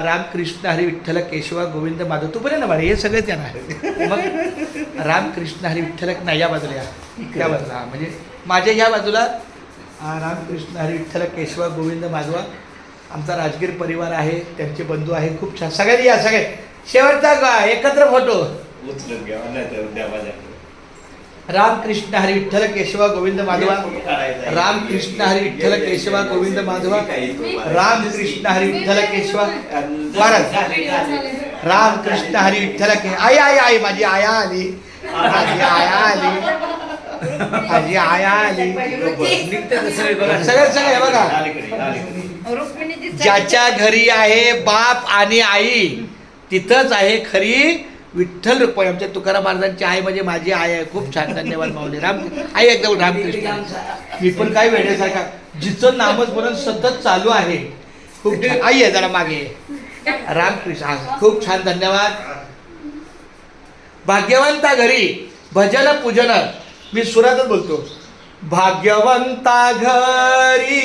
रामकृष्ण हरी विठ्ठल केशवा गोविंद माधव तू पर्यंत वाढे हे सगळेच येणार. मग रामकृष्ण हरी विठ्ठल नाही या बाजूला या त्या बाजूला म्हणजे माझ्या ह्या बाजूला रामकृष्ण हरी विठ्ठल केशवा गोविंद माधवा आमचा राजगीर परिवार आहे, त्यांचे बंधू आहे. खूप छान सगळ्यांनी या सगळे शेवटचा एकत्र फोटो. रामकृष्ण हरी विठ्ठल केशवा गोविंद माधवा रामकृष्ण हरी विठ्ठल केशवा गोविंद माधवा रामकृष्ण हरी विठ्ठल केशवा महाराज रामकृष्ण हरी विठ्ठल के आई आई आई माझी आया आली माझी आया आली माझी आया आली सगळं सगळं बघा. ज्याच्या घरी आहे बाप आणि आई तिथंच आहे खरी विठ्ठल रुपये. आमच्या तुकाराम महाराजांची आई म्हणजे माझी आई आहे. खूप छान धन्यवाद माऊली राम आई एकदम रामकृष्ण. मी पण काय वेळेसारखा जिचं नामच म्हणून सतत चालू आहे. खूप छान आई आहे जरा मागे रामकृष्ण खूप छान धन्यवाद. भाग्यवंता घरी भजन पूजन मी सुरातच बोलतो. भाग्यवंता घरी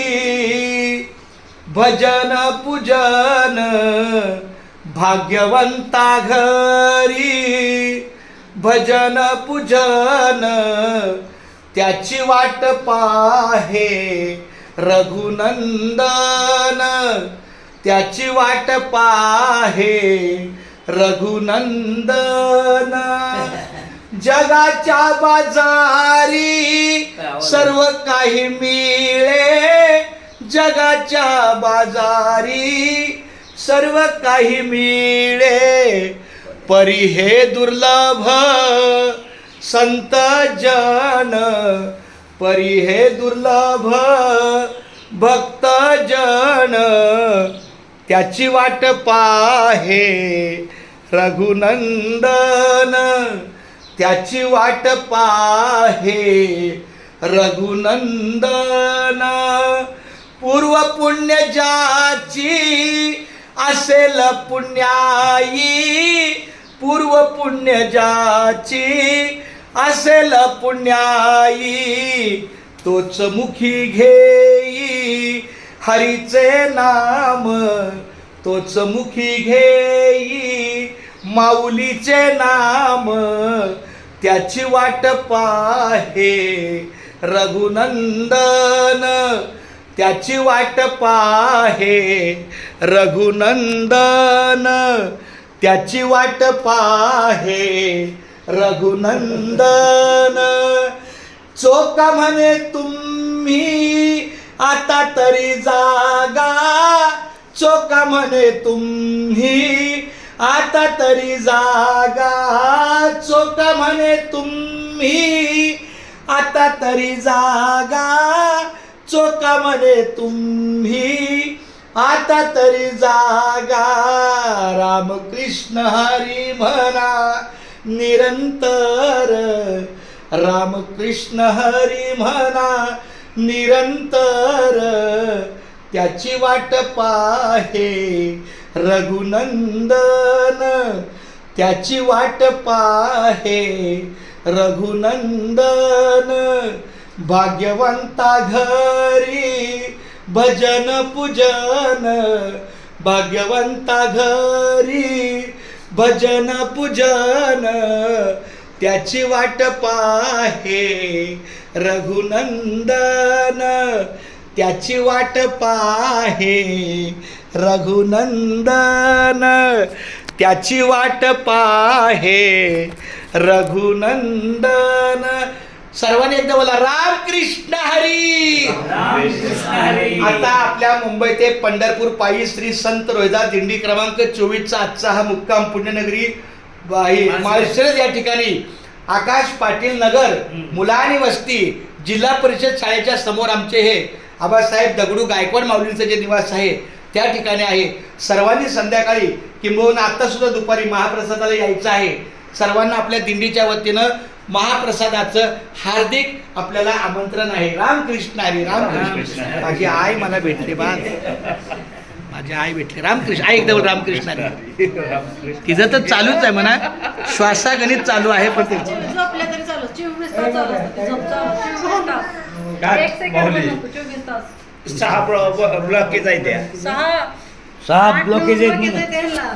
भजन पूजन भाग्यवंता घरी भजन पूजन त्याची वाट पाहे रघुनंदन त्याची वाट पाहे रघुनंदन. जगाच्या बाजारी सर्व काही मिळे जगाच्या बाजारी सर्व काही मिळे परी हे दुर्लभ संत जन परी हे दुर्लभ भक्त जन त्याची वाट पाहे रघुनंदन त्याची वाट पाहे रघुनंदन. पूर्व पुण्य ज्याची असेल पुण्याई पूर्व पुण्य ज्याची असेल पुण्याई तोच मुखी घेई हरीचे नाम तोच मुखी घेई माऊलीचे नाम त्याची वाट पाहे रघुनंदन त्याची वाट पाहे रघुनंदन त्याची वाट पाहे रघुनंदन. चोख म्हणे तुम्ही आता तरी जागा चोख म्हणे तुम्ही आता तरी जागा चोख म्हणे तुम्ही आता तरी जागा चोख म्हणे तुम्ही आता तरी जागा. रामकृष्ण हरी म्हणा निरंतर रामकृष्ण हरी म्हणा निरंतर त्याची वाट पाहे रघुनंदन त्याची वाट पाहे रघुनंदन. भाग्यवंता घरी भजन पूजन भाग्यवंता घरी भजन पूजन त्याची वाट पाहे रघुनंदन त्याची वाट पाहे रघुनंदन त्याची वाट पाहे रघुनंदन. सर्वांनी एकदा बोला रामकृष्ण हरी. आता आपल्या मुंबई ते पंढरपूर पायी श्री संत रोहिदास दिंडी क्रमांक 24चा आजचा हा मुक्काम पुण्यनगरी माळशिरस या ठिकाणी आकाश पाटील नगर मुलानी वस्ती जिल्हा परिषद शाळेच्या समोर आमचे हे आबासाहेब दगडू गायकवाड माऊलींचं जे निवास आहे त्या ठिकाणी आहे. सर्वांनी संध्याकाळी किंबहुना आता सुद्धा दुपारी महाप्रसादाला यायचं आहे. सर्वांना आपल्या दिंडीच्या वतीनं महाप्रसादाचं हार्दिक आपल्याला आमंत्रण आहे. रामकृष्ण हरी रामकृष्ण. माझी आई मला भेटली बा माझी आई भेटली रामकृष्ण आई एकदम रामकृष्ण हरी. तिचं तर चालूच आहे म्हणा श्वासागणित चालू आहे पण ते सहा ब्लॉकेज आहे त्या साप ब्लॉकेज आहेत येते त्यांना